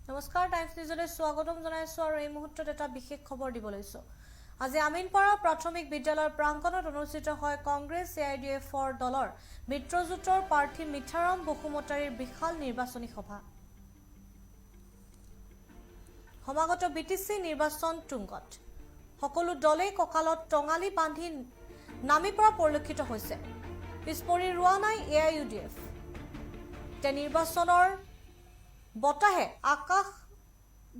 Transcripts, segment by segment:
নমস্কাৰ টাইমছ নিউজলৈ স্বাগতম জনাইছো আৰু এই মুহূৰ্তত এটা বিশেষ খবৰ দিব লৈছো। আজি আমিনপাৰা প্ৰাথমিক বিদ্যালয়ৰ প্ৰাংগণত অনুষ্ঠিত হয় কংগ্ৰেছ এআইডিএফৰ দলৰ মিত্ৰজোঁটৰ প্ৰাৰ্থী মিঠাৰাম বসুমতাৰীৰ বিশাল নিৰ্বাচনী সভা। সমাগত বিটিচি নিৰ্বাচন তুংগত সকলো দলে কঁকালত টঙালি বান্ধি নামি পৰা পৰিলক্ষিত হৈছে। পিছপৰি ৰোৱা নাই এআইইউডিএফ। নিৰ্বাচনৰ বতাহে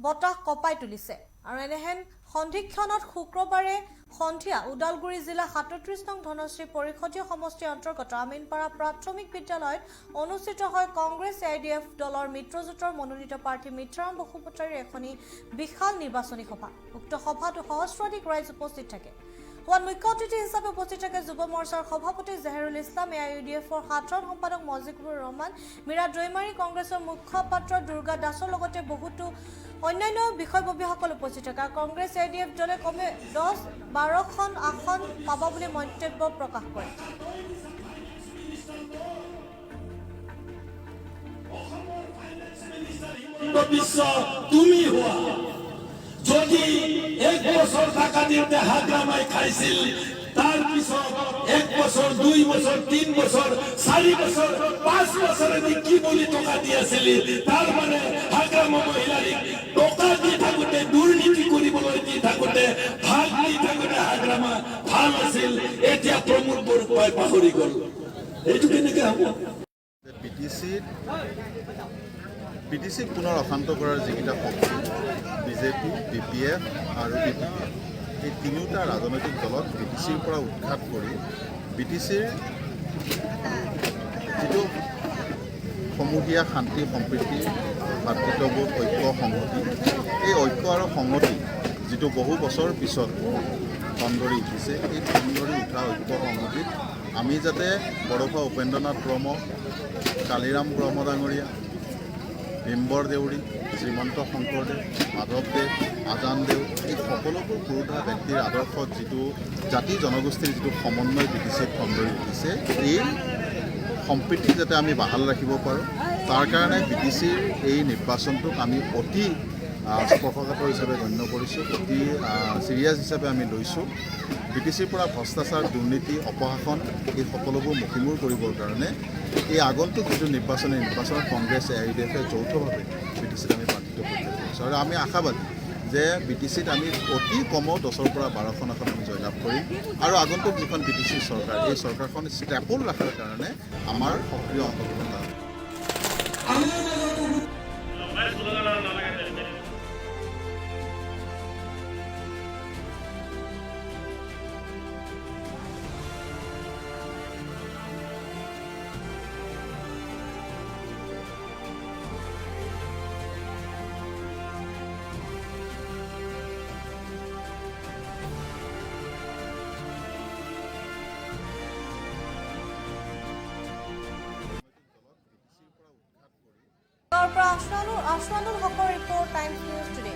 বতাহ কপাই তুলিছে আৰু এনেহেন সন্ধিক্ষণত শুক্ৰবাৰে সন্ধিয়া ওদালগুৰি জিলা ৩৭ নং ধনশ্ৰী পৰিষদীয় সমষ্টিৰ অন্তৰ্গত আমিনপাৰা প্ৰাথমিক বিদ্যালয়ত অনুষ্ঠিত হয় কংগ্ৰেছ এআইডিএফ দলৰ মিত্ৰজোঁটৰ মনোনীত প্ৰাৰ্থী মিঠাৰাম বসুমতাৰীৰ এখনি বিশাল নিৰ্বাচনী সভা। উক্ত সভাত সহস্ৰাধিক ৰাইজ উপস্থিত থাকে। সভাত মুখ্য অতিথি হিচাপে উপস্থিত থাকে যুৱ মৰ্চাৰ সভাপতি জেহেৰুল ইছলাম, এআইইউডিএফৰ সাধাৰণ সম্পাদক মজিবুৰ ৰহমান, মীৰা দৈমাৰী, কংগ্ৰেছৰ মুখপাত্ৰ দুৰ্গা দাসৰ লগতে বহুতো অন্যান্য বিষয়ববীয়াসকল উপস্থিত থাকে। কংগ্ৰেছ এআইডিএফ দলে কমে 10-12খন আসন পাব বুলি মন্তব্য প্ৰকাশ কৰে। তুমি হোৱা যদি এক বছৰ টাকা দিওঁতে হাগ্ৰামাই খাইছিল, তাৰ পিছত 1 বছৰ 2 বছৰ 3 বছৰ 4 বছৰ 5 বছৰেদি কি বুলি টকা দি আছিল, তাৰ মানে হাগ্ৰামা মহিলাক টকা দি থাকোঁতে দুৰ্নীতি কৰিবলৈ দি থাকোঁতে ভাগ দি থাকোঁতে হাগ্ৰামা ভাল আছিল, এতিয়া প্ৰমোদ বৰগোহাঁই পাহৰি গ'ল। এইটো কেনেকৈ হ'ব? বিটিচিক পুনৰ অশান্ত কৰাৰ যিকেইটা শক্তি বিজেপি, বিপিএফ আৰু বিপিপি, এই তিনিওটা ৰাজনৈতিক দলক বিটিচিৰ পৰা উৎখাত কৰি বিটিচিৰ যিটো সমূহীয়া শান্তি সম্প্ৰীতি ভাতৃত্ববোধ ঐক্য সংহতি, এই ঐক্য আৰু সংহতি যিটো বহু বছৰ পিছত খন্দৰি উঠিছে, এই খন্দৰি উঠা ঐক্য সংহতিত আমি যাতে বড়োফা উপেন্দ্ৰনাথ ব্ৰহ্ম, কালিৰাম ব্ৰহ্ম ডাঙৰীয়া, ভীমবৰ দেউৰী, শ্ৰীমন্ত শংকৰদেৱ, মাধৱদেৱ, আজানদেৱ, এই সকলোবোৰ পুৰুধা ব্যক্তিৰ আদৰ্শত যিটো জাতি জনগোষ্ঠীৰ যিটো সমন্বয় বিটিচিত খন্দৰি উঠিছে, এই সম্প্ৰীতি যাতে আমি বাহাল ৰাখিব পাৰোঁ, তাৰ কাৰণে বিটিচিৰ এই নিৰ্বাচনটোক আমি অতি স্পৰ্শকাতৰ হিচাপে গণ্য কৰিছোঁ, অতি চিৰিয়াছ হিচাপে আমি লৈছোঁ। বিটিচিৰ পৰা ভ্ৰষ্টাচাৰ, দুৰ্নীতি, অপশাসন এই সকলোবোৰ মষিমূৰ কৰিবৰ কাৰণে এই আগন্তুক যিটো নিৰ্বাচনত কংগ্ৰেছ এআইইউডিএফে যৌথভাৱে বিটিচিত আমি প্ৰাৰ্থিত্ব প্ৰত্যাহাৰ কৰিছোঁ আৰু আমি আশাবাদী যে বিটিচিত আমি অতি কমেও 10ৰ পৰা 12খন আসন আমি জয়লাভ কৰিম আৰু আগন্তুক যিখন বিটিচিৰ চৰকাৰ, এই চৰকাৰখন ষ্টেবল ৰখাৰ কাৰণে আমাৰ সক্ৰিয় অংশগ্ৰহণ আছে। আশৰানুল হকৰ ৰিপৰ্ট টাইমছ নিউজ টুডে।